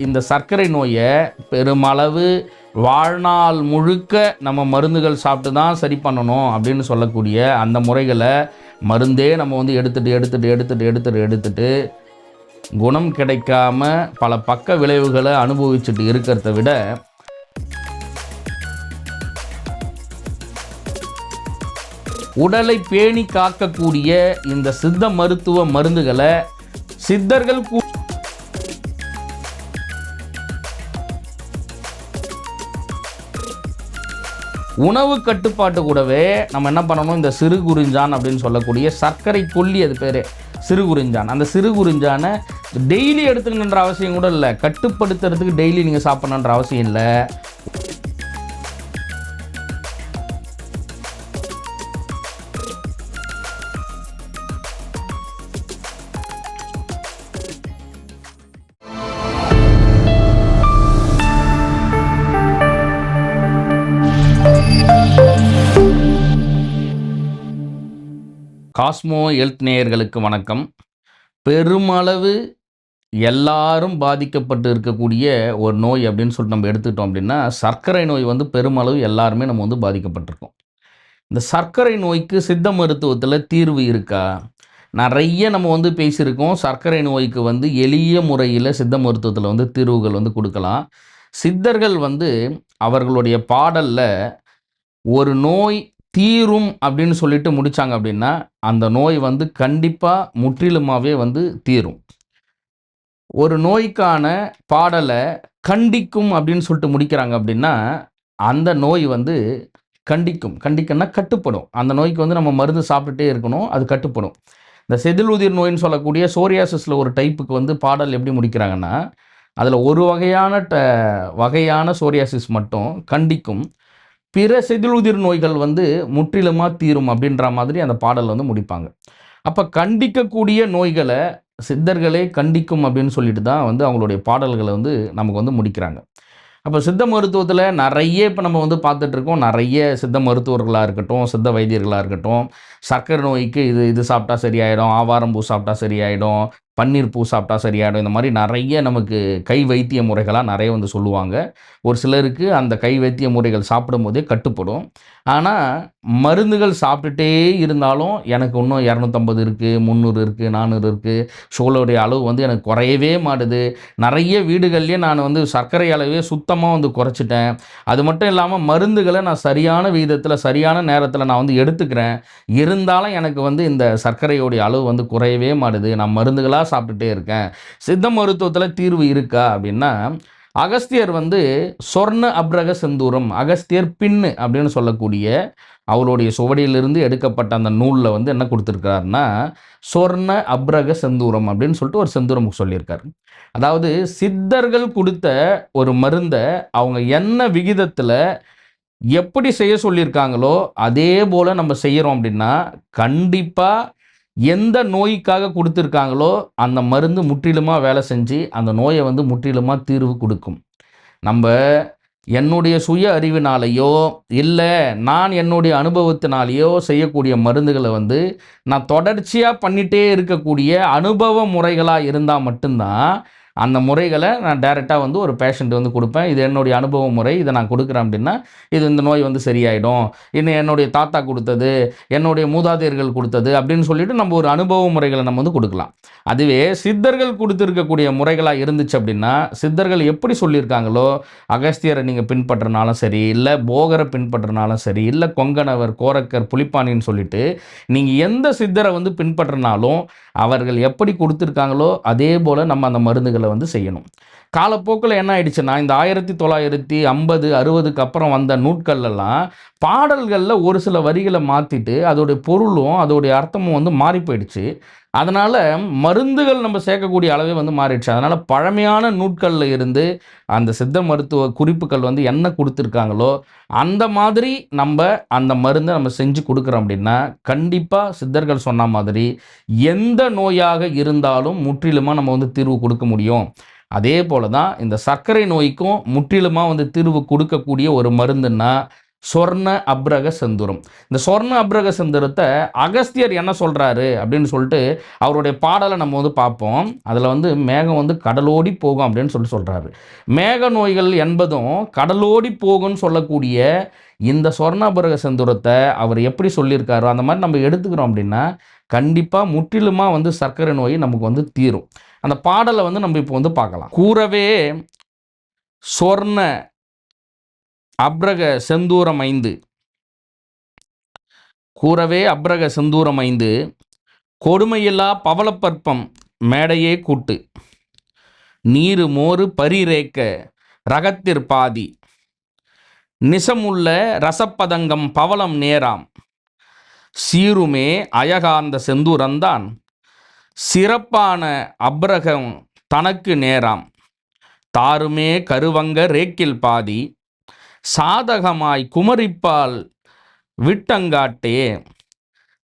இந்த சர்க்கரை நோயை பெருமளவு வாழ்நாள் முழுக்க நம்ம மருந்துகள் சாப்பிட்டு தான் சரி பண்ணணும் அப்படின்னு சொல்லக்கூடிய அந்த முறைகளை மருந்தே நம்ம வந்து எடுத்துட்டு குணம் கிடைக்காம பல பக்க விளைவுகளை அனுபவிச்சுட்டு இருக்கிறத விட உடலை பேணி காக்கக்கூடிய இந்த சித்த மருத்துவ மருந்துகளை சித்தர்கள் உணவு கட்டுப்பாட்டு கூடவே நம்ம என்ன பண்ணணும், இந்த சிறு குறிஞ்சான் அப்படின்னு சொல்லக்கூடிய சர்க்கரை கொல்லி, அது பேர் சிறு குறிஞ்சான். அந்த சிறு குறிஞ்சானை டெய்லி எடுத்துக்கணுன்ற அவசியம் கூட இல்லை, கட்டுப்படுத்துறதுக்கு டெய்லி நீங்கள் சாப்பிடணுன்ற அவசியம் இல்லை. காஸ்மோ ஹெல்த் நேயர்களுக்கு வணக்கம். பெருமளவு எல்லாரும் பாதிக்கப்பட்டு இருக்கக்கூடிய ஒரு நோய் அப்படின்னு சொல்லிட்டு நம்ம எடுத்துக்கிட்டோம் அப்படின்னா சர்க்கரை நோய் வந்து பெருமளவு எல்லாருமே நம்ம வந்து பாதிக்கப்பட்டிருக்கோம். இந்த சர்க்கரை நோய்க்கு சித்த மருத்துவத்தில் தீர்வு இருக்கா? நிறைய நம்ம வந்து பேசியிருக்கோம். சர்க்கரை நோய்க்கு வந்து எளிய முறையில் சித்த மருத்துவத்தில் வந்து தீர்வுகள் வந்து கொடுக்கலாம். சித்தர்கள் வந்து அவர்களுடைய பாடலில் ஒரு நோய் தீரும் அப்படின்னு சொல்லிட்டு முடித்தாங்க அப்படின்னா அந்த நோய் வந்து கண்டிப்பாக முற்றிலுமாகவே வந்து தீரும். ஒரு நோய்க்கான பாடலை கண்டிக்கும் அப்படின்னு சொல்லிட்டு முடிக்கிறாங்க அப்படின்னா அந்த நோய் வந்து கண்டிக்கன்னா கட்டுப்படும். அந்த நோய்க்கு வந்து நம்ம மருந்து சாப்பிட்டுட்டே இருக்கணும், அது கட்டுப்படும். இந்த செதில் உதிர் நோயின்னு சொல்லக்கூடிய சோரியாசிஸில் ஒரு டைப்புக்கு வந்து பாடல் எப்படி முடிக்கிறாங்கன்னா அதில் ஒரு வகையான சோரியாசிஸ் மட்டும் கண்டிக்கும், பிற செதிலுதிர் நோய்கள் வந்து முற்றிலுமாக தீரும் அப்படின்ற மாதிரி அந்த பாடல் வந்து முடிப்பாங்க. அப்போ கண்டிக்கக்கூடிய நோய்களை சித்தர்களே கண்டிக்கும் அப்படின்னு சொல்லிட்டு தான் வந்து அவங்களுடைய பாடல்களை வந்து நமக்கு வந்து முடிக்கிறாங்க. அப்போ சித்த மருத்துவத்தில் நிறைய இப்போ நம்ம வந்து பார்த்துட்ருக்கோம். நிறைய சித்த மருத்துவர்களாக இருக்கட்டும், சித்த வைத்தியர்களாக இருக்கட்டும், சர்க்கரை நோய்க்கு இது சாப்பிட்டா சரியாயிடும், ஆவாரம் பூ சாப்பிட்டா சரியாயிடும், பன்னீர் பூ சாப்பிட்டா சரியாயிடும், இந்த மாதிரி நிறைய நமக்கு கை வைத்திய முறைகளாக நிறைய வந்து சொல்லுவாங்க. ஒரு சிலருக்கு அந்த கை வைத்திய முறைகள் சாப்பிடும் போதே கட்டுப்படும். ஆனால் மருந்துகள் சாப்பிட்டுட்டே இருந்தாலும் எனக்கு இன்னும் 250 இருக்குது, 300 இருக்குது, 400 இருக்குது, சுகருடைய அளவு வந்து எனக்கு குறையவே மாட்டுது. நிறைய வீடுகள்லேயே நான் வந்து சர்க்கரை அளவே சுத்தமாக வந்து குறைச்சிட்டேன். அது மட்டும் இல்லாமல் மருந்துகளை நான் சரியான விகிதத்தில் சரியான நேரத்தில் நான் வந்து எடுத்துக்கிறேன். இருந்தாலும் எனக்கு வந்து இந்த சர்க்கரையோடைய அளவு வந்து குறையவே மாட்டுது, நான் மருந்துகளாக சாப்பிட்டுட்டே இருக்கேன். சித்த மருத்துவத்தில் தீர்வு இருக்கா அப்படின்னா அகஸ்தியர் வந்து சொர்ண அப்ரக செந்தூரம், அகஸ்தியர் பின்னு அப்படின்னு சொல்லக்கூடிய அவருடைய சுவடியிலிருந்து எடுக்கப்பட்ட அந்த நூலில் வந்து என்ன கொடுத்துருக்காருன்னா சொர்ண அப்ரக செந்தூரம் அப்படின்னு சொல்லிட்டு ஒரு செந்தூரம் சொல்லியிருக்காரு. அதாவது சித்தர்கள் கொடுத்த ஒரு மருந்தை அவங்க என்ன விகிதத்தில் எப்படி செய்ய சொல்லியிருக்காங்களோ அதே போல் நம்ம செய்கிறோம் அப்படின்னா கண்டிப்பாக எந்த நோய்க்காக கொடுத்துருக்காங்களோ அந்த மருந்து முற்றிலுமாக வேலை செஞ்சு அந்த நோயை வந்து முற்றிலுமாக தீர்வு கொடுக்கும். நம்ம என்னுடைய சுய அறிவினாலேயோ இல்லை நான் என்னுடைய அனுபவத்தினாலேயோ செய்யக்கூடிய மருந்துகளை வந்து நான் தொடர்ச்சியாக பண்ணிகிட்டே இருக்கக்கூடிய அனுபவ முறைகளாக இருந்தால் மட்டும்தான் அந்த முறைகளை நான் டைரெக்டாக வந்து ஒரு பேஷண்ட் வந்து கொடுப்பேன். இது என்னுடைய அனுபவ முறை, இதை நான் கொடுக்குறேன் அப்படின்னா இது இந்த நோய் வந்து சரியாயிடும், இன்னும் என்னுடைய தாத்தா கொடுத்தது, என்னுடைய மூதாதையர்கள் கொடுத்தது அப்படின்னு சொல்லிட்டு நம்ம ஒரு அனுபவ முறைகளை நம்ம வந்து கொடுக்கலாம். அதுவே சித்தர்கள் கொடுத்துருக்கக்கூடிய முறைகளாக இருந்துச்சு அப்படின்னா சித்தர்கள் எப்படி சொல்லியிருக்காங்களோ அகஸ்தியரை நீங்கள் பின்பற்றினாலும் சரி, இல்லை போகரை பின்பற்றினாலும் சரி, இல்லை கொங்கணவர், கோரக்கர், புலிப்பாணின்னு சொல்லிட்டு நீங்கள் எந்த சித்தரை வந்து பின்பற்றினாலும் அவர்கள் எப்படி கொடுத்துருக்காங்களோ அதே போல் நம்ம அந்த மருந்துகளை வந்து செய்யணும். காலப்போக்கில் என்ன ஆயிடுச்சுன்னா இந்த 1950, 60க்கு அப்புறம் வந்த நூட்கள்லாம் பாடல்களில் ஒரு சில வரிகளை மாற்றிட்டு அதோடைய பொருளும் அதோடைய அர்த்தமும் வந்து மாறி போயிடுச்சு. அதனால் மருந்துகள் நம்ம சேர்க்கக்கூடிய அளவே வந்து மாறிடுச்சு. அதனால் பழமையான நூட்களில் இருந்து அந்த சித்த மருத்துவ குறிப்புகள் வந்து என்ன கொடுத்துருக்காங்களோ அந்த மாதிரி நம்ம அந்த மருந்தை நம்ம செஞ்சு கொடுக்குறோம் அப்படின்னா கண்டிப்பாக சித்தர்கள் சொன்ன மாதிரி எந்த நோயாக இருந்தாலும் முற்றிலுமாக நம்ம வந்து தீர்வு கொடுக்க முடியும். அதே போல தான் இந்த சர்க்கரை நோய்க்கும் முற்றிலுமாக வந்து தீர்வு கொடுக்கக்கூடிய ஒரு மருந்துன்னா சொர்ண அப்ரக செந்தூரம். இந்த சொர்ண அப்ரக செந்தூரத்தை அகஸ்தியர் என்ன சொல்கிறாரு அப்படின்னு சொல்லிட்டு அவருடைய பாடலை நம்ம வந்து பார்ப்போம். அதில் வந்து மேகம் வந்து கடலோடி போகும் அப்படின்னு சொல்கிறாரு. மேக நோய்கள் என்பதும் கடலோடி போகும்னு சொல்லக்கூடிய இந்த சொர்ண அப்ரக செந்தூரத்தை அவர் எப்படி சொல்லியிருக்காரோ அந்த மாதிரி நம்ம எடுத்துக்கிறோம் அப்படின்னா கண்டிப்பாக முற்றிலுமாக வந்து சர்க்கரை நோய் நமக்கு வந்து தீரும். அந்த பாடலை வந்து நம்ம இப்போ வந்து பார்க்கலாம். கூறவே சொர்ண அப்ரக செந்தூரமைந்து, கூறவே அப்ரக செந்தூரமைந்து, கொடுமையில்லா பவளப்பற்பம் மேடையே கூட்டு, நீரு மோரு பரிரேக்க ரகத்திற் பாதி, நிசமுள்ள ரசப்பதங்கம் பவளம் நேராம், சீருமே அயகார்ந்த செந்தூரந்தான், சிறப்பான அப்ரகம் தனக்கு நேராம், தாருமே கருவங்க ரேக்கில் பாதி, சாதகமாய் குமரிப்பால் விட்டங்காட்டே,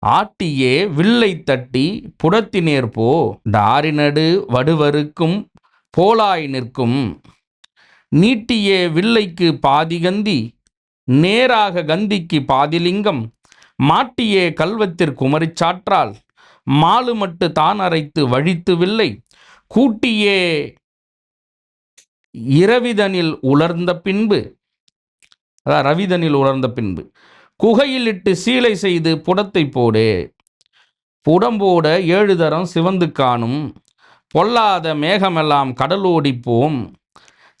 ஆட்டியே வில்லை தட்டி புடத்தினேர் போ, டாரினடு வடுவருக்கும் போலாய் நிற்கும், நீட்டியே வில்லைக்கு பாதி கந்தி, நேராக கந்திக்கு பாதிலிங்கம், மாட்டியே கல்வத்திற் குமரிச்சாற்றால், மாலுமட்டு தான் அரைத்து வழித்து வில்லை, கூட்டியே இரவிதனில் உலர்ந்த பின்பு, அதான் ரவிதனில் உலர்ந்த பின்பு, குகையில் இட்டு சீலை செய்து புடத்தை போடு, புடம்போட 7 தரம் சிவந்து காணும், பொல்லாத மேகமெல்லாம் கடலோடி போம்,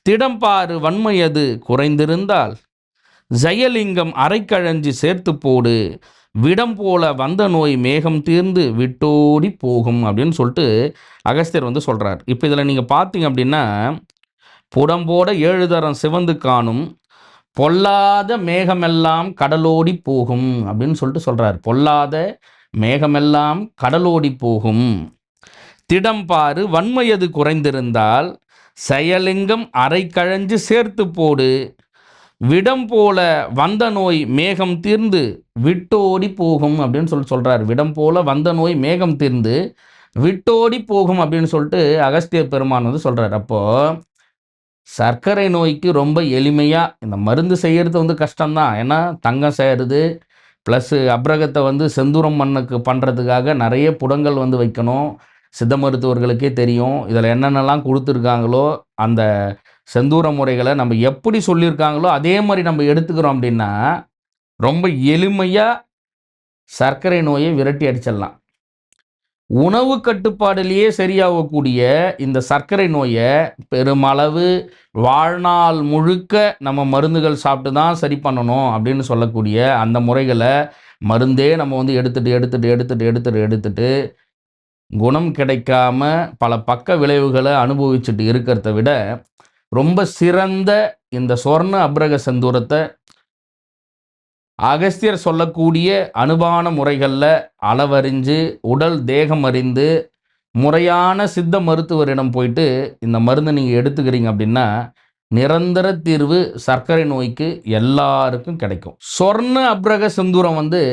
திடம்பாறு வன்மையது குறைந்திருந்தால், ஜெயலிங்கம் அரைக்கழஞ்சி சேர்த்து போடு, விடம் போல வந்த நோய் மேகம் தீர்ந்து விட்டோடி போகும் அப்படின்னு சொல்லிட்டு அகஸ்தியர் வந்து சொல்கிறார். இப்போ இதில் நீங்கள் பார்த்தீங்க அப்படின்னா புடம்போட 7 தரம் சிவந்து காணும், பொல்லாத மேகமெல்லாம் கடலோடி போகும் அப்படின்னு சொல்லிட்டு சொல்கிறார். பொல்லாத மேகமெல்லாம் கடலோடி போகும், திடம்பாறு வன்மையது குறைந்திருந்தால், செயலிங்கம் அரைக்கழஞ்சு சேர்த்து போடு, விடம் போல வந்த நோய் மேகம் தீர்ந்து விட்டோடி போகும் அப்படின்னு சொல்கிறார். விடம் போல வந்த நோய் மேகம் தீர்ந்து விட்டோடி போகும் அப்படின்னு சொல்லிட்டு அகஸ்திய பெருமான் வந்து சொல்கிறார். அப்போது சர்க்கரை நோய்க்கு ரொம்ப எளிமையாக இந்த மருந்து செய்கிறது வந்து கஷ்டம்தான். ஏன்னா தங்கம் சேருது, ப்ளஸ்ஸு அப்ரகத்தை வந்து செந்தூரம் மண்ணுக்கு பண்ணுறதுக்காக நிறைய புடங்கள் வந்து வைக்கணும். சித்த மருத்துவர்களுக்கே தெரியும் இதில் என்னென்னலாம் கொடுத்துருக்காங்களோ. அந்த செந்தூர முறைகளை நம்ம எப்படி சொல்லியிருக்காங்களோ அதே மாதிரி நம்ம எடுத்துக்கிறோம் அப்படின்னா ரொம்ப எளிமையாக சர்க்கரை நோயை விரட்டி அடிச்சிடலாம். உணவு கட்டுப்பாடுலேயே சரியாகக்கூடிய இந்த சர்க்கரை நோயை பெருமளவு வாழ்நாள் முழுக்க நம்ம மருந்துகள் சாப்பிட்டு தான் சரி பண்ணணும் அப்படின்னு சொல்லக்கூடிய அந்த முறைகளை மருந்தே நம்ம வந்து எடுத்துட்டு குணம் கிடைக்காம பல பக்க விளைவுகளை அனுபவிச்சுட்டு இருக்கிறத விட ரொம்ப சிறந்த இந்த சொர்ண அப்ரக செந்தூரத்தை அகஸ்தியர் சொல்லக்கூடிய அனுபான முறைகளில் அளவறிஞ்சு உடல் தேகம் அறிந்து முறையான சித்த மருத்துவரிடம் போயிட்டு இந்த மருந்து நீங்கள் எடுத்துக்கிறீங்க அப்படின்னா நிரந்தர தீர்வு சர்க்கரை நோய்க்கு எல்லாருக்கும் கிடைக்கும். சொர்ண அப்ரக செந்தூரம் வந்து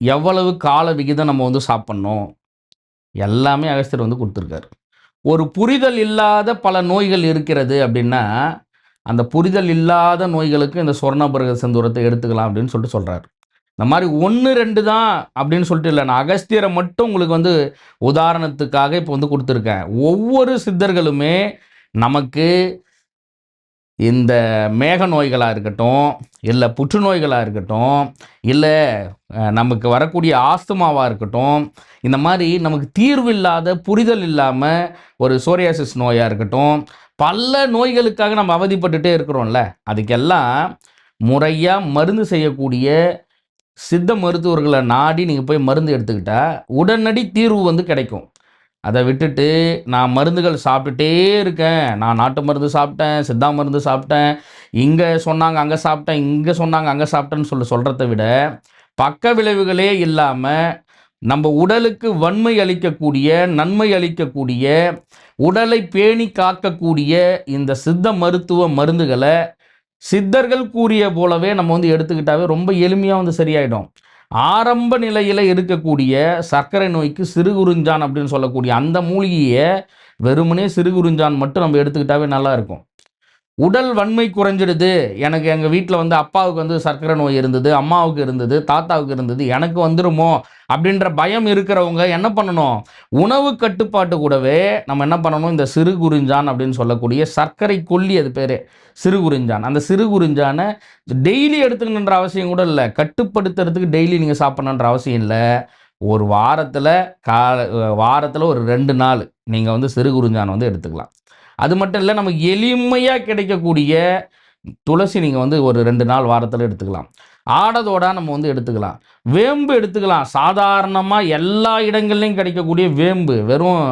எவ்வளவு கால விகிதம் நம்ம வந்து சாப்பிட்ணும் எல்லாமே அகஸ்தியர் வந்து கொடுத்துருக்காரு. ஒரு புரிதல் இல்லாத பல நோய்கள் இருக்கிறது அப்படின்னா அந்த புரிதல் இல்லாத நோய்களுக்கு இந்த சொர்ண அப்ரக செந்தூரத்தை எடுத்துக்கலாம் அப்படின்னு சொல்லிட்டு சொல்கிறார். இந்த மாதிரி 1, 2 தான் அப்படின்னு சொல்லிட்டு இல்லை, நான் அகஸ்தியரை மட்டும் உங்களுக்கு வந்து உதாரணத்துக்காக இப்போ வந்து கொடுத்துருக்கேன். ஒவ்வொரு சித்தர்களுமே நமக்கு இந்த மேக நோய்களாக இருக்கட்டும், இல்லை புற்றுநோய்களாக இருக்கட்டும், இல்லை நமக்கு வரக்கூடிய ஆஸ்துமாவாக இருக்கட்டும், இந்த மாதிரி நமக்கு தீர்வு இல்லாத புரிதல் இல்லாமல் ஒரு சோரியாசிஸ் நோயாக இருக்கட்டும், பல நோய்களுக்காக நம்ம அவதிப்பட்டுட்டே இருக்கிறோம்ல, அதுக்கெல்லாம் முறையாக மருந்து செய்யக்கூடிய சித்த மருத்துவர்களை நாடி நீங்கள் போய் மருந்து எடுத்துக்கிட்டால் உடனடி தீர்வு வந்து கிடைக்கும். அதை விட்டுட்டு நான் மருந்துகள் சாப்பிட்டுட்டே இருக்கேன், நான் நாட்டு மருந்து சாப்பிட்டேன், சித்தா மருந்து சாப்பிட்டேன், இங்கே சொன்னாங்க அங்கே சாப்பிட்டேன், இங்கே சொன்னாங்க அங்கே சாப்பிட்டேன்னு சொல்கிறத விட பக்க விளைவுகளே இல்லாமல் நம்ம உடலுக்கு வன்மை அளிக்கக்கூடிய நன்மை அளிக்கக்கூடிய உடலை பேணி காக்கக்கூடிய இந்த சித்த மருத்துவ மருந்துகளை சித்தர்கள் கூறிய போலவே நம்ம வந்து எடுத்துக்கிட்டாவே ரொம்ப எளிமையாக வந்து சரியாயிடும். ஆரம்ப நிலையில் இருக்கக்கூடிய சர்க்கரை நோய்க்கு சிறுகுறிஞ்சான் அப்படின்னு சொல்லக்கூடிய அந்த மூலிகையை வெறுமனே சிறுகுறிஞ்சான் மட்டும் நம்ம எடுத்துக்கிட்டாவே நல்லா இருக்கும். உடல் வன்மை குறைஞ்சிடுது. எனக்கு எங்கள் வீட்டில் வந்து அப்பாவுக்கு வந்து சர்க்கரை நோய் இருந்தது, அம்மாவுக்கு இருந்தது, தாத்தாவுக்கு இருந்தது, எனக்கு வந்துருமோ அப்படின்ற பயம் இருக்கிறவங்க என்ன பண்ணணும், உணவு கட்டுப்பாட்டு கூடவே நம்ம என்ன பண்ணணும், இந்த சிறு குறிஞ்சான் அப்படின்னு சொல்லக்கூடிய சர்க்கரை கொல்லி, அது பேர் சிறு குறிஞ்சான். அந்த சிறு குறிஞ்சானை டெய்லி எடுத்துக்கணுன்ற அவசியம் கூட இல்லை, கட்டுப்படுத்துறதுக்கு டெய்லி நீங்கள் சாப்பிடணுன்ற அவசியம் இல்லை. ஒரு வாரத்தில் வாரத்தில் ஒரு 2 நாள் நீங்கள் வந்து சிறு குறிஞ்சான் வந்து எடுத்துக்கலாம். அது மட்டும் இல்லை, நமக்கு எளிமையாக கிடைக்கக்கூடிய துளசி நீங்கள் வந்து ஒரு 2 நாள் வாரத்தில் எடுத்துக்கலாம். ஆடதோட நம்ம வந்து எடுத்துக்கலாம். வேம்பு எடுத்துக்கலாம். சாதாரணமாக எல்லா இடங்கள்லையும் கிடைக்கக்கூடிய வேம்பு, வெறும்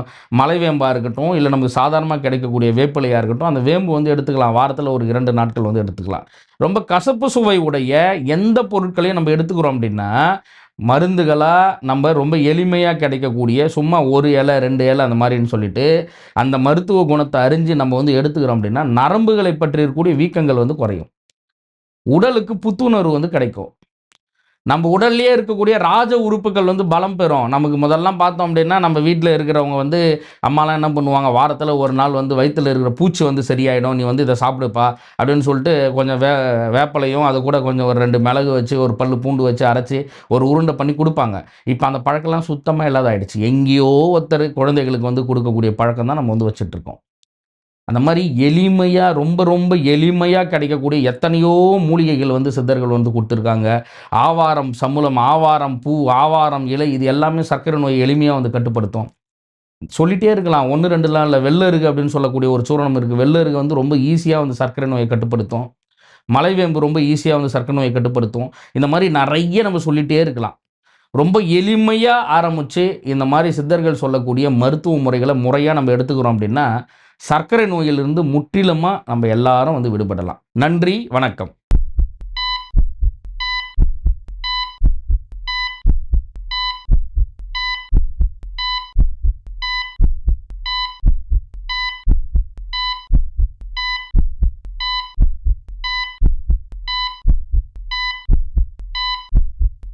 மலை வேம்பாக இருக்கட்டும், இல்லை நமக்கு சாதாரணமாக கிடைக்கக்கூடிய வேப்பிலையாக இருக்கட்டும், அந்த வேம்பு வந்து எடுத்துக்கலாம். வாரத்தில் ஒரு 2 நாட்கள் வந்து எடுத்துக்கலாம். ரொம்ப கசப்பு சுவை உடைய எந்த பொருட்களையும் நம்ம எடுத்துக்கிறோம் அப்படின்னா, மருந்துகளாக நம்ம ரொம்ப எளிமையாக கிடைக்கக்கூடிய சும்மா 1 இலை 2 இலை அந்த மாதிரின்னு சொல்லிட்டு அந்த மருத்துவ குணத்தை அறிஞ்சு நம்ம வந்து எடுத்துக்கிறோம் அப்படின்னா, நரம்புகளை பற்றி இருக்கக்கூடிய வீக்கங்கள் வந்து குறையும். உடலுக்கு புத்துணர்வு வந்து கிடைக்கும். நம்ம உடல்லேயே இருக்கக்கூடிய ராஜ உறுப்புகள் வந்து பலம் பெறும். நமக்கு முதல்லாம் பார்த்தோம் அப்படின்னா, நம்ம வீட்டில் இருக்கிறவங்க வந்து அம்மாலாம் என்ன பண்ணுவாங்க, வாரத்தில் ஒரு நாள் வந்து வயித்துல இருக்கிற பூச்சி வந்து சரியாயிடும், நீ வந்து இதை சாப்பிடுப்பா அப்படின்னு சொல்லிட்டு கொஞ்சம் வேப்பிலையும் அது கூட கொஞ்சம் ஒரு 2 மிளகு வச்சு, ஒரு பல்லு பூண்டு வச்சு அரைச்சி ஒரு உருண்டை பண்ணி கொடுப்பாங்க. இப்போ அந்த பழக்கம்லாம் சுத்தமாக இல்லாதாயிடுச்சு. எங்கேயோ ஒருத்தர் குழந்தைகளுக்கு வந்து கொடுக்கக்கூடிய பழக்கம் தான் நம்ம வந்து வச்சுட்ருக்கோம். அந்த மாதிரி எளிமையாக, ரொம்ப ரொம்ப எளிமையாக கிடைக்கக்கூடிய எத்தனையோ மூலிகைகள் வந்து சித்தர்கள் வந்து கொடுத்துருக்காங்க. ஆவாரம் சமூலம், ஆவாரம் பூ, ஆவாரம் இலை, இது எல்லாமே சர்க்கரை நோயை எளிமையாக வந்து கட்டுப்படுத்தும். சொல்லிட்டே இருக்கலாம். 1, 2லாம் இல்லை. வெள்ளருக்கு அப்படின்னு சொல்லக்கூடிய ஒரு சூரணம் இருக்குது. வெள்ளருக்கு வந்து ரொம்ப ஈஸியாக வந்து சர்க்கரை நோயை கட்டுப்படுத்தும். மலைவேம்பு ரொம்ப ஈஸியாக வந்து சர்க்கரை நோயை கட்டுப்படுத்தும். இந்த மாதிரி நிறைய நம்ம சொல்லிகிட்டே இருக்கலாம். ரொம்ப எளிமையாக ஆரம்பித்து இந்த மாதிரி சித்தர்கள் சொல்லக்கூடிய மருத்துவ முறைகளை முறையாக நம்ம எடுத்துக்கிறோம் அப்படின்னா, சர்க்கரை நோயிலிருந்து முற்றிலுமாக நம்ம எல்லாரும் வந்து விடுபடலாம். நன்றி, வணக்கம்.